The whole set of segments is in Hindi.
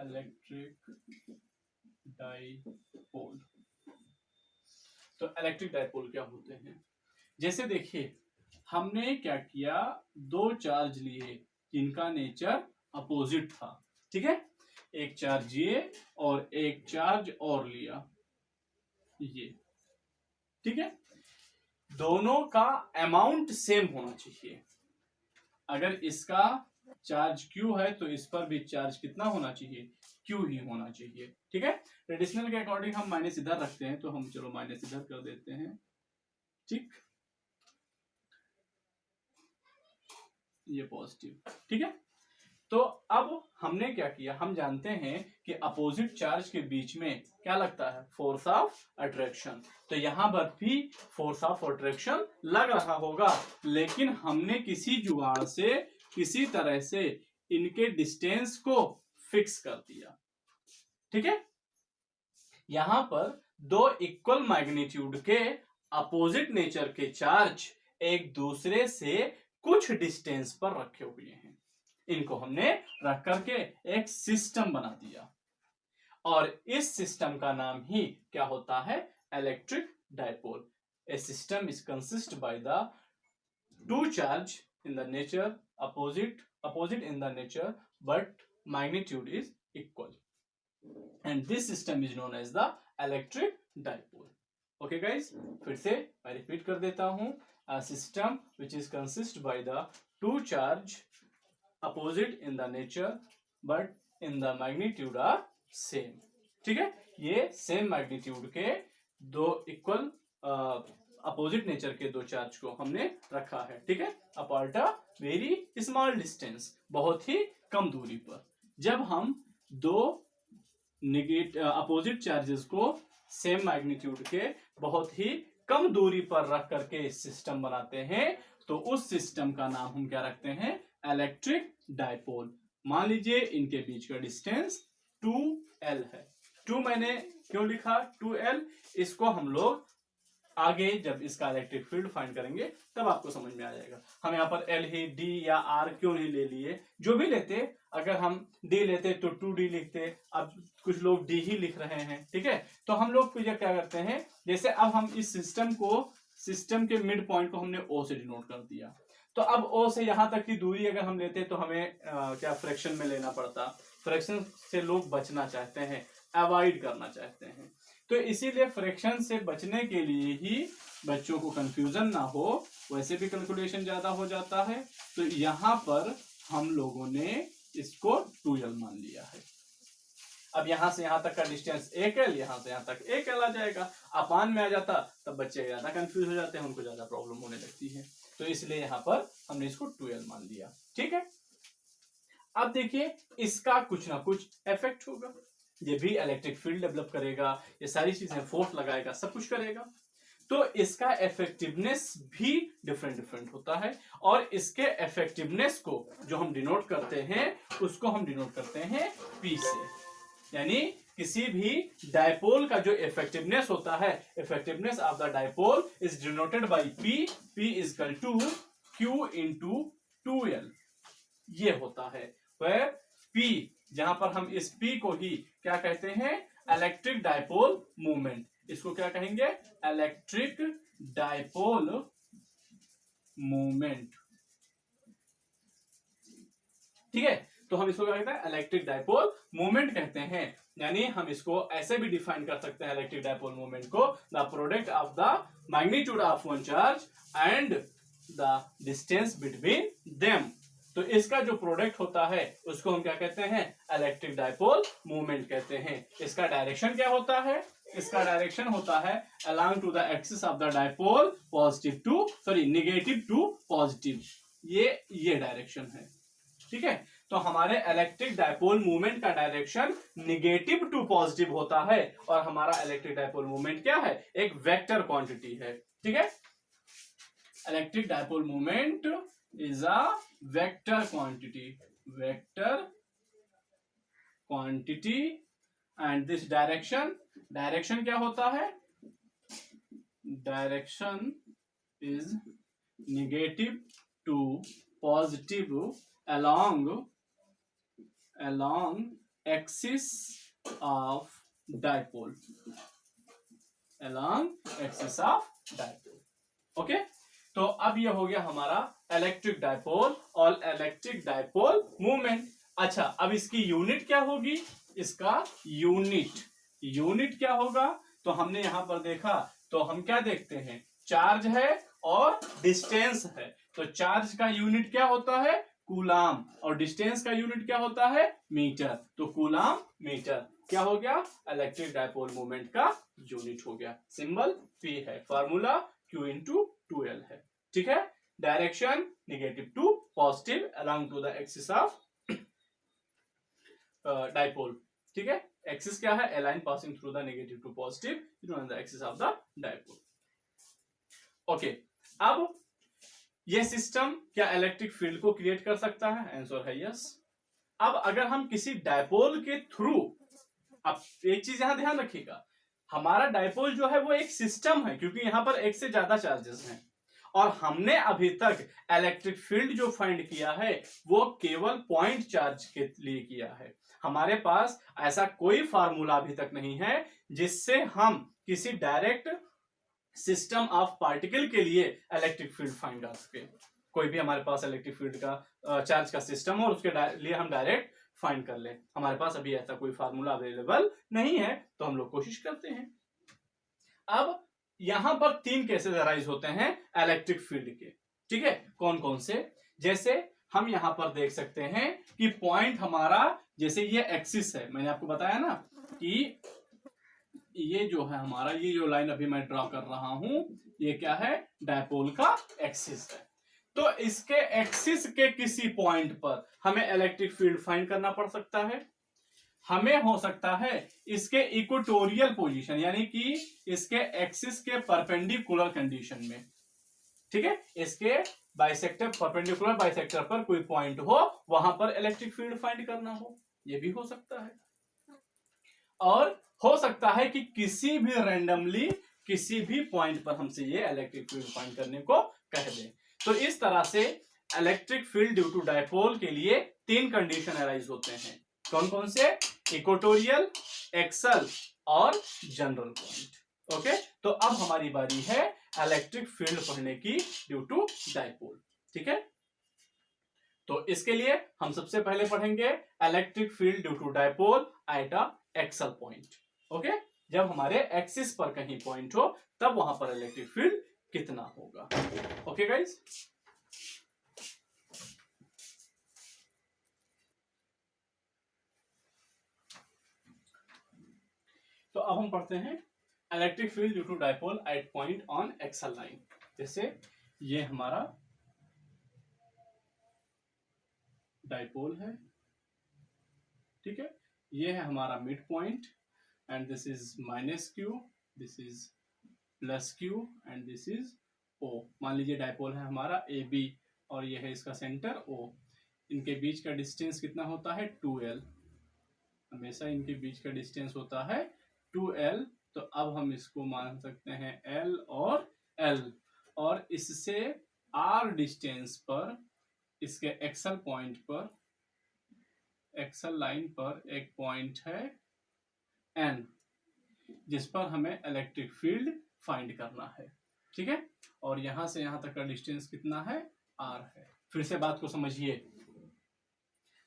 Electric dipole. तो इलेक्ट्रिक डाइपोल क्या होते हैं? जैसे देखिए, हमने क्या किया, दो चार्ज लिए जिनका नेचर अपोजिट था, ठीक है, एक चार्ज ये और एक चार्ज और लिया ये, ठीक है, दोनों का अमाउंट सेम होना चाहिए। अगर इसका चार्ज Q है तो इस पर भी चार्ज कितना होना चाहिए, Q ही होना चाहिए, ठीक है। ट्रेडिशनल के अकॉर्डिंग हम माइनस इधर रखते हैं, तो हम चलो माइनस इधर कर देते हैं, ठीक, ये पॉजिटिव, ठीक है। तो अब हमने क्या किया, हम जानते हैं कि अपोजिट चार्ज के बीच में क्या लगता है, फोर्स ऑफ अट्रैक्शन। तो यहां पर भी फोर्स ऑफ अट्रैक्शन लग रहा होगा, लेकिन हमने किसी जुगाड़ से, किसी तरह से इनके डिस्टेंस को फिक्स कर दिया, ठीक है। यहां पर दो इक्वल मैग्नीट्यूड के अपोजिट नेचर के चार्ज एक दूसरे से कुछ डिस्टेंस पर रखे हुए हैं, इनको हमने रख करके एक सिस्टम बना दिया, और इस सिस्टम का नाम ही क्या होता है, electric dipole. A system is consist by the two charge in the nature opposite in the nature but magnitude is equal, and this system is known as the electric dipole. Okay guys, फिर से मैं रिपीट कर देता हूं, a system which is consist by the two charge opposite in the nature but in the magnitude are same, ठीक है। ये सेम मैग्नीट्यूड के दो इक्वल अपोजिट नेचर के दो चार्ज को हमने रखा है, ठीक है, apart a very small distance, बहुत ही कम दूरी पर। जब हम दो अपोजिट चार्जेस को सेम मैग्नीट्यूड के बहुत ही कम दूरी पर रख करके सिस्टम बनाते हैं, तो उस सिस्टम का नाम हम क्या रखते हैं, इलेक्ट्रिक डाइपोल। मान लीजिए इनके बीच का डिस्टेंस 2L है। 2 मैंने क्यों लिखा 2L, इसको हम लोग आगे जब इसका इलेक्ट्रिक फील्ड फाइंड करेंगे तब आपको समझ में आ जाएगा। हम यहाँ पर L ही D या R क्यों नहीं ले लिए, जो भी लेते, अगर हम D लेते तो 2D लिखते, अब कुछ लोग D ही लिख रहे हैं, ठीक है। तो हम लोग क्या करते हैं, जैसे अब हम इस सिस्टम के मिड पॉइंट को हमने O से डिनोट कर दिया, तो अब O से यहां तक की दूरी अगर हम लेते तो हमें क्या फ्रैक्शन में लेना पड़ता। फ्रैक्शन से लोग बचना चाहते हैं, अवॉइड करना चाहते हैं, तो इसीलिए फ्रैक्शन से बचने के लिए ही, बच्चों को कंफ्यूजन ना हो, वैसे भी कैलकुलेशन ज्यादा हो जाता है, तो यहां पर हम लोगों ने इसको 2L मान लिया है। अब यहां से यहां तक का डिस्टेंस 1L, यहां से यहां तक 1L आ जाएगा। अपान में आ जाता तब बच्चे ज्यादा कंफ्यूज हो जाते हैं, उनको ज्यादा प्रॉब्लम होने लगती है, तो इसलिए यहां पर हमने इसको 2L मान लिया, ठीक है। अब देखिए इसका कुछ ना कुछ इफेक्ट होगा, ये भी इलेक्ट्रिक फील्ड डेवलप करेगा, ये सारी चीजें फोर्स लगाएगा, सब कुछ करेगा, तो इसका इफेक्टिवनेस भी डिफरेंट होता है, और इसके इफेक्टिवनेस को जो हम डिनोट करते हैं उसको हम डिनोट करते हैं P से, यानी किसी भी डायपोल का जो इफेक्टिवनेस होता है, effectiveness of the dipole is denoted by P is equal to Q into 2L, ये होता है। where P, जहां पर हम इस P को ही क्या कहते हैं, इलेक्ट्रिक डायपोल मूवमेंट, इसको क्या कहेंगे, इलेक्ट्रिक डायपोल मूवमेंट, ठीक है। तो हम इसको क्या कहते हैं, इलेक्ट्रिक डायपोल मूवमेंट कहते हैं, यानी हम इसको ऐसे भी डिफाइन कर सकते हैं इलेक्ट्रिक डायपोल मूवमेंट को, the product of the magnitude of one charge and the distance between them. तो इसका जो प्रोडक्ट होता है उसको हम क्या कहते हैं, इलेक्ट्रिक डायपोल मूवमेंट कहते हैं। इसका डायरेक्शन क्या होता है, इसका डायरेक्शन होता है along to the axis of the dipole, negative to positive, ये डायरेक्शन है, ठीक है। तो हमारे इलेक्ट्रिक डायपोल मूवमेंट का डायरेक्शन नेगेटिव टू पॉजिटिव होता है, और हमारा इलेक्ट्रिक डायपोल मूवमेंट क्या है, एक वेक्टर क्वांटिटी है, ठीक है। Electric dipole movement is a vector quantity and this direction क्या होता है, direction is negative to positive along axis of dipole, along axis of dipole. Okay, तो अब ये हो गया हमारा इलेक्ट्रिक डाइपोल और इलेक्ट्रिक डाइपोल मूवमेंट। अच्छा, अब इसकी यूनिट क्या होगी? इसका यूनिट क्या होगा? तो हमने यहां पर देखा, तो हम क्या देखते हैं, चार्ज है और डिस्टेंस है। तो चार्ज का यूनिट क्या होता है? कूलाम, और डिस्टेंस का यूनिट क्या होता है? मीटर। तो कूलाम मीटर क्या हो गया? इलेक्ट्रिक डाइपोल मूवमेंट का यूनिट हो गया। सिंबल P है, फार्मूला Q इंटू 2L है। ठीक है, direction negative to positive along to the axis of dipole. ठीक है, एक्सिस क्या है? A line passing through the negative to positive on the axis of the dipole. Okay, अब यह सिस्टम क्या इलेक्ट्रिक फील्ड को क्रिएट कर सकता है? आंसर है यस। अब अगर हम किसी डाइपोल के थ्रू, अब एक चीज यहां ध्यान रखिएगा, हमारा डाइपोल जो है वो एक सिस्टम है, क्योंकि यहां पर एक से ज्यादा चार्जेस हैं, और हमने अभी तक इलेक्ट्रिक फील्ड जो फाइंड किया है वो केवल पॉइंट चार्ज के लिए किया है। हमारे पास ऐसा कोई फार्मूला अभी तक नहीं है जिससे हम किसी डायरेक्ट सिस्टम ऑफ पार्टिकल के लिए इलेक्ट्रिक फील्ड फाइंड कर सके। कोई भी हमारे पास इलेक्ट्रिक फील्ड का चार्ज का सिस्टम और उसके लिए हम डायरेक्ट फाइंड कर ले, हमारे पास अभी ऐसा कोई फार्मूला अवेलेबल नहीं है, तो हम लोग कोशिश करते हैं। अब यहां पर 3 केसेस अराइज होते हैं इलेक्ट्रिक फील्ड के। ठीक है, कौन कौन से? जैसे हम यहां पर देख सकते हैं कि पॉइंट हमारा, जैसे ये एक्सिस है, मैंने आपको बताया ना कि ये जो है हमारा, ये जो लाइन अभी मैं ड्रॉ कर रहा हूं, ये क्या है? डायपोल का एक्सिस है। तो इसके एक्सिस के किसी पॉइंट पर हमें इलेक्ट्रिक फील्ड फाइंड करना पड़ सकता है। हमें हो सकता है इसके इक्वेटोरियल पोजीशन, यानी कि इसके एक्सिस के परपेंडिकुलर कंडीशन में। ठीक है, इसके बाइसेक्टर, परपेंडिकुलर बाइसेक्टर पर कोई पॉइंट हो, वहां पर इलेक्ट्रिक फील्ड फाइंड करना हो, यह भी हो सकता है। और हो सकता है कि किसी भी रैंडमली किसी भी पॉइंट पर हमसे ये इलेक्ट्रिक फील्ड फाइंड करने को कह दे। तो इस तरह से electric field due to dipole के लिए 3 कंडीशन अराइज होते हैं। कौन कौन से? इक्वेटोरियल, एक्सल और जनरल पॉइंट। ओके, तो अब हमारी बारी है इलेक्ट्रिक फील्ड पढ़ने की ड्यू टू डाइपोल। ठीक है, तो इसके लिए हम सबसे पहले पढ़ेंगे electric field due to dipole at a axial point. Okay, जब हमारे एक्सिस पर कहीं पॉइंट हो तब वहां पर इलेक्ट्रिक फील्ड कितना होगा। ओके गाइस, तो अब हम पढ़ते हैं electric field due to dipole at point on axial line. जैसे ये हमारा डाइपोल है, ठीक है, ये है हमारा mid point, and this is minus Q, this is plus Q, and this is O. मान लीजिए डाइपोल है हमारा ए बी, और ये है इसका सेंटर ओ। इनके बीच का डिस्टेंस कितना होता है? 2L। हमेशा इनके बीच का डिस्टेंस होता है 2L। तो अब हम इसको मान सकते हैं L और L, और इससे R डिस्टेंस पर इसके एक्सल पॉइंट पर, एक्सल लाइन पर एक पॉइंट है N, जिस पर हमें इलेक्ट्रिक फील्ड फाइंड करना है। ठीक है, और यहां से यहां तक का डिस्टेंस कितना है? R है। फिर से बात को समझिए,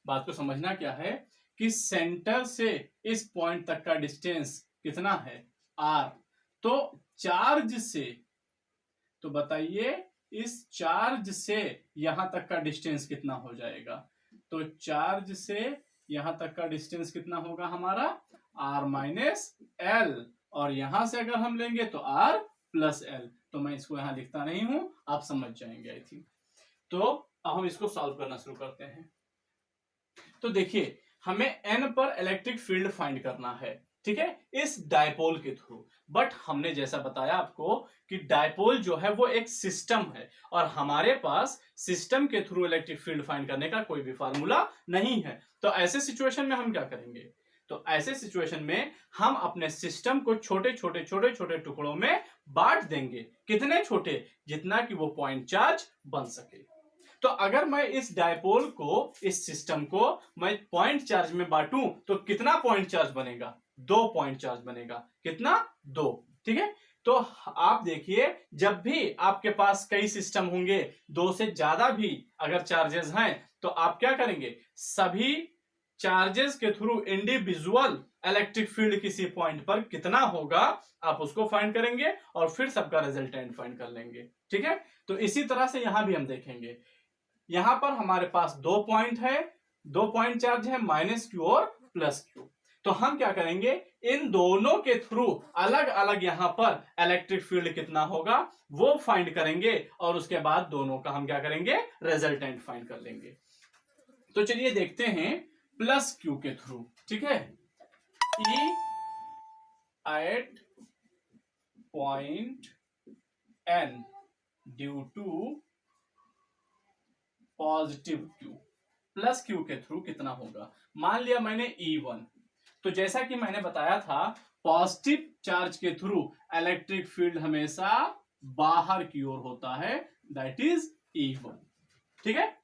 बात को समझना क्या है कि सेंटर से इस पॉइंट तक का डिस्टेंस कितना है? R। तो चार्ज से, तो बताइए इस चार्ज से यहां तक का डिस्टेंस कितना हो जाएगा? तो चार्ज से यहां तक का डिस्टेंस कितना होगा हमारा? R माइनस L, और यहां से अगर हम लेंगे तो R प्लस L। तो मैं इसको यहां लिखता नहीं हूं, आप समझ जाएंगे आई थिंक। तो अब हम इसको सॉल्व करना शुरू करते हैं। तो देखिए, हमें N पर इलेक्ट्रिक फील्ड फाइंड करना है, ठीक है, इस डायपोल के थ्रू। बट हमने जैसा बताया आपको कि डायपोल जो है वो एक सिस्टम है, और हमारे पास सिस्टम के थ्रू इलेक्ट्रिक फील्ड फाइंड करने का कोई भी फार्मूला नहीं है। तो ऐसे सिचुएशन में हम क्या करेंगे? तो ऐसे सिचुएशन में हम अपने सिस्टम को छोटे छोटे छोटे छोटे टुकड़ों में बांट देंगे। कितने छोटे? जितना कि वो पॉइंट चार्ज बन सके। तो अगर मैं इस डायपोल को, इस सिस्टम को मैं पॉइंट चार्ज में बांटूं तो कितना पॉइंट चार्ज बनेगा? 2 पॉइंट चार्ज बनेगा। कितना? 2। ठीक है। तो आप देखिए, जब भी आपके पास कई सिस्टम होंगे, 2 से ज्यादा भी अगर चार्जेस हैं, तो आप क्या करेंगे? सभी चार्जेस के थ्रू इंडिविजुअल इलेक्ट्रिक फील्ड किसी पॉइंट पर कितना होगा, आप उसको फाइंड करेंगे और फिर सबका रिजल्टेंट फाइंड कर लेंगे। ठीक है। तो इसी तरह से यहां भी हम देखेंगे, यहां पर हमारे पास 2 पॉइंट है, 2 पॉइंट चार्ज है, -q और +q। तो हम क्या करेंगे? इन दोनों के थ्रू अलग अलग यहां पर इलेक्ट्रिक फील्ड कितना होगा वो फाइंड करेंगे और उसके बाद दोनों का हम क्या करेंगे? रिजल्टेंट फाइंड कर लेंगे। तो चलिए देखते हैं +q के थ्रू। ठीक है। E at point n due to positive q, +q के थ्रू कितना होगा? मान लिया मैंने E1, तो जैसा कि मैंने बताया था, पॉजिटिव चार्ज के थ्रू इलेक्ट्रिक फील्ड हमेशा बाहर की ओर होता है, दैट इज E1। ठीक है।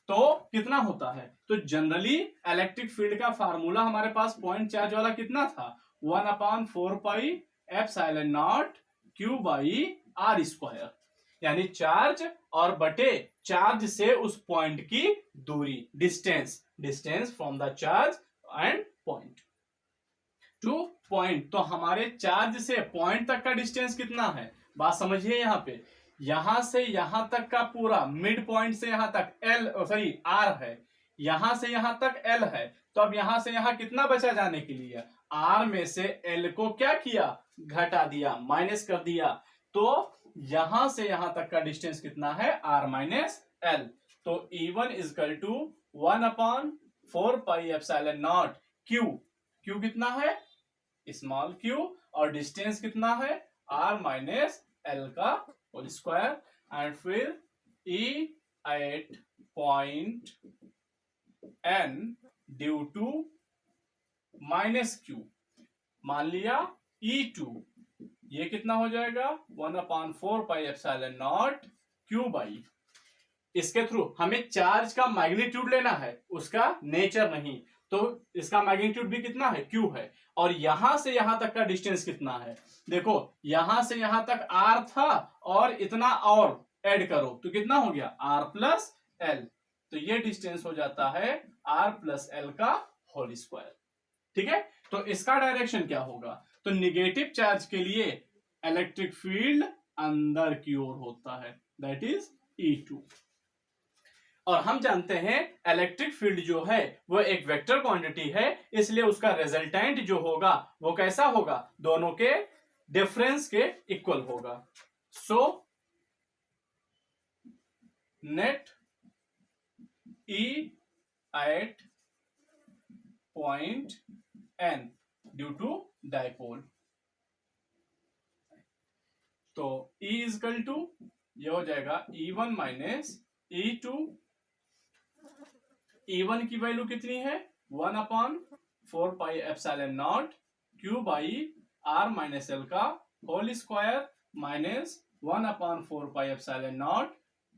तो कितना होता है? तो जनरली इलेक्ट्रिक फील्ड का फार्मूला हमारे पास पॉइंट चार्ज वाला कितना था? 1/4πε0 q/r², यानी चार्ज और बटे चार्ज से उस पॉइंट की दूरी, distance from the charge and point two point. तो हमारे चार्ज से पॉइंट तक का डिस्टेंस कितना है? बात समझिए। यहां पे, यहां से यहां तक का पूरा मिड पॉइंट से यहां तक r है, यहां से यहां तक l है। तो अब यहां से यहां कितना बचा जाने के लिए? r में से l को क्या किया? घटा दिया, माइनस कर दिया। तो यहां से यहां तक का डिस्टेंस कितना है? r - l। तो E1 = 1/4πε0 q कितना है? स्मॉल q, और डिस्टेंस कितना है? r - l का होल स्क्वायर। एंड फिर E at point n due to -q, मान लिया E2, ये कितना हो जाएगा? 1/4πε0 q/। इसके थ्रू हमें चार्ज का मैग्नीट्यूड लेना है, उसका नेचर नहीं। तो इसका मैग्नीट्यूड भी कितना है? q है। और यहां से यहां तक का डिस्टेंस कितना है? देखो, यहां से यहां तक r था और इतना और ऐड करो तो कितना हो गया? r + l। तो ये डिस्टेंस हो जाता है r + l का होल स्क्वायर। ठीक है। तो इसका डायरेक्शन क्या होगा? तो निगेटिव चार्ज के लिए इलेक्ट्रिक फील्ड अंदर की ओर होता है, दैट इज E2। और हम जानते हैं इलेक्ट्रिक फील्ड जो है वो एक वेक्टर क्वांटिटी है, इसलिए उसका रिजल्टेंट जो होगा वो कैसा होगा? दोनों के डिफरेंस के इक्वल होगा। So net E at point n due to dipole, तो E = ये हो जाएगा E1 - E2। E1 की वैल्यू कितनी है? 1/4πε0 q/r - l का whole square minus 1/4πε0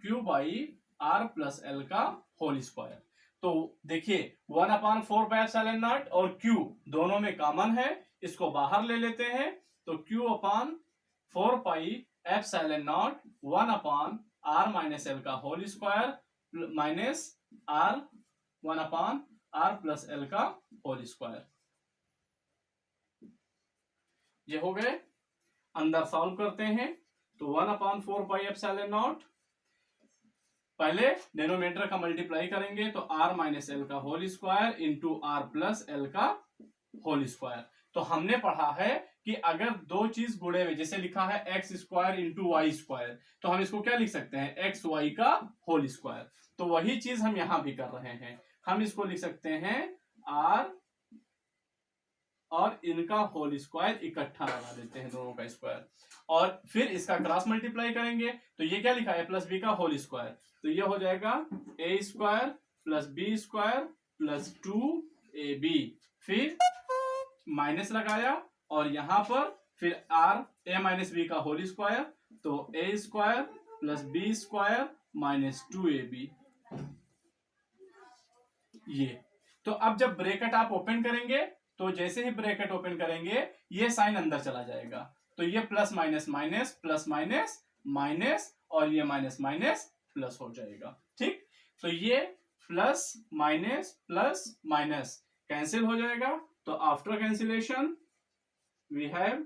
q/r + l का होल स्क्वायर। तो देखिए, 1/4πε0 और q दोनों में कॉमन है, इसको बाहर ले लेते हैं। तो q/4πε0 1/r - l का whole square minus r 1/r + l का होल स्क्वायर। ये हो गए। अंदर सॉल्व करते हैं तो 1/4πε0, पहले डिनोमिनेटर का मल्टीप्लाई करेंगे तो r - l का whole square into r + l का होल स्क्वायर। तो हमने पढ़ा है कि अगर दो चीज गुणे हुए, जैसे लिखा है x² इंटू y², तो हम इसको क्या लिख सकते हैं? xy का होल स्क्वायर। तो वही चीज हम यहां भी कर रहे हैं, हम इसको लिख सकते हैं r और इनका होल स्क्वायर इकट्ठा लगा देते हैं, दोनों का स्क्वायर, और फिर इसका क्रॉस मल्टीप्लाई करेंगे तो ये क्या लिखा है? +b का होल स्क्वायर। तो ये हो जाएगा a² + b² + 2ab, फिर माइनस लगाया और यहां पर फिर r a - b का होल स्क्वायर, तो a² + b² माइनस 2ab। ये तो अब जब ब्रैकेट आप ओपन करेंगे तो जैसे ही ब्रैकेट ओपन करेंगे ये साइन अंदर चला जाएगा, तो ये plus minus minus plus minus minus और ये माइनस माइनस प्लस हो जाएगा। ठीक, तो ये प्लस माइनस कैंसिल हो जाएगा। तो after cancellation we have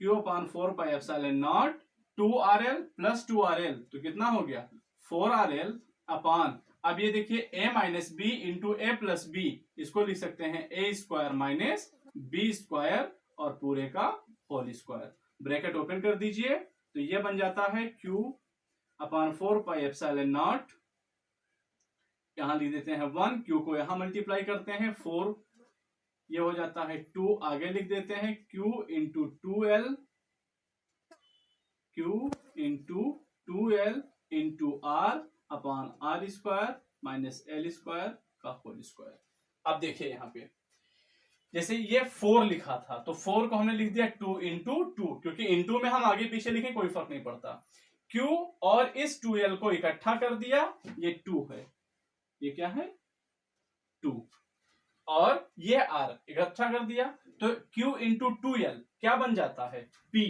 q upon 4 pi epsilon naught 2rl plus 2rl, तो कितना हो गया 4rl अपॉन, अब ये देखिए a minus B into A plus B, इसको लिख सकते हैं a square minus B square और पूरे का होल स्क्वायर। ब्रैकेट ओपन कर दीजिए तो ये बन जाता है q upon 4 pi epsilon not, यहां लिख देते हैं 1, q को यहां मल्टीप्लाई करते हैं 4, ये हो जाता है 2, आगे लिख देते हैं q into 2l, q into 2l into r upon R square minus L square का होल स्क्वायर। अब देखिए यहां पे जैसे ये 4 लिखा था तो 4 को हमने लिख दिया 2 इंटू 2, क्योंकि इंटू में हम आगे पीछे लिखें कोई फर्क नहीं पड़ता। q और इस 2l को इकट्ठा कर दिया, ये 2 है, ये क्या है 2, और ये r इकट्ठा कर दिया तो q इंटू 2l क्या बन जाता है p,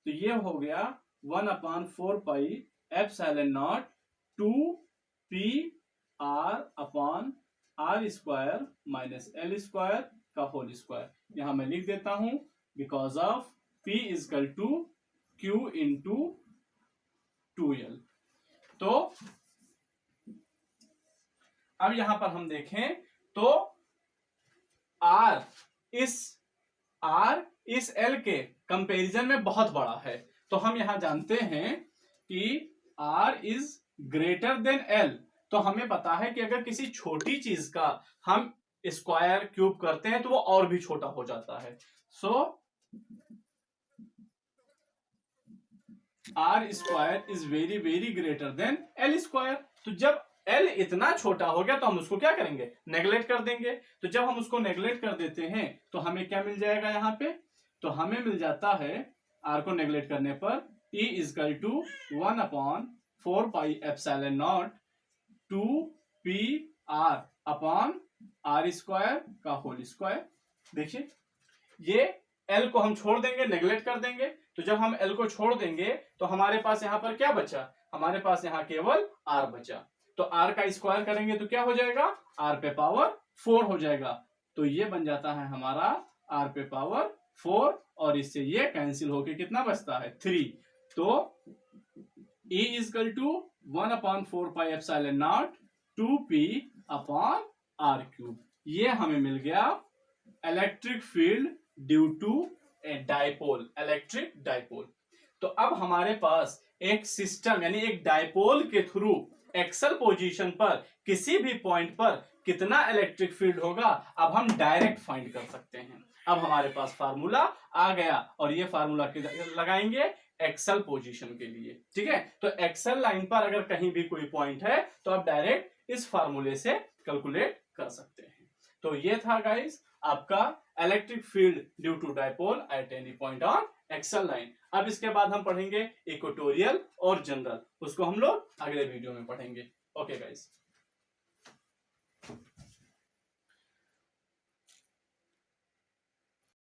तो ये हो गया 1 upon 4 pi epsilon naught 2 p r upon R square minus L square का होल स्क्वायर। यहां मैं लिख देता हूं because of p equal to q into 2l। तो अब यहां पर हम देखें तो r इस l के कंपैरिजन में बहुत बड़ा है, तो हम यहां जानते हैं कि r is greater than l, तो हमें पता है कि अगर किसी छोटी चीज का हम स्क्वायर क्यूब करते हैं तो वो और भी छोटा हो जाता है। सो r square is very very greater than l square. तो जब l इतना छोटा हो गया तो हम उसको क्या करेंगे नेगलेक्ट कर देंगे, तो जब हम उसको नेगलेक्ट कर देते हैं तो हमें क्या मिल जाएगा यहाँ पे, तो हमें मिल जाता है r को नेगलेक्ट करने पर e equal to 1 upon 4 pi epsilon naught 2 p r upon R square का होल स्क्वायर। देखिए ये l को हम छोड़ देंगे, नेगलेक्ट कर देंगे, तो जब हम l को छोड़ देंगे तो हमारे पास यहां पर क्या बचा, हमारे पास यहां केवल r बचा, तो r का स्क्वायर करेंगे तो क्या हो जाएगा r पे पावर 4 हो जाएगा, तो ये बन जाता है हमारा r पे पावर 4 और इससे ये कैंसिल होके कितना बचता है 3। तो e equal to 1 upon 4 pi epsilon naught 2p upon r cube, ये हमें मिल गया electric field due to a dipole, electric dipole. तो अब हमारे पास एक सिस्टम यानी एक डाइपोल के थ्रू एक्सल पोजीशन पर किसी भी पॉइंट पर कितना इलेक्ट्रिक फील्ड होगा अब हम डायरेक्ट फाइंड कर सकते हैं। अब हमारे पास फार्मूला आ गया और ये फार्मूला लगाएंगे एक्सल पोजीशन के लिए, ठीक है। तो एक्सल लाइन पर अगर कहीं भी कोई पॉइंट है तो आप डायरेक्ट इस फार्मूले से कैलकुलेट कर सकते हैं। तो ये था गाइस आपका electric field due to dipole at any point on axial line. अब इसके बाद हम पढ़ेंगे इक्वेटोरियल और जनरल, उसको हम लोग अगले वीडियो में पढ़ेंगे। Okay guys.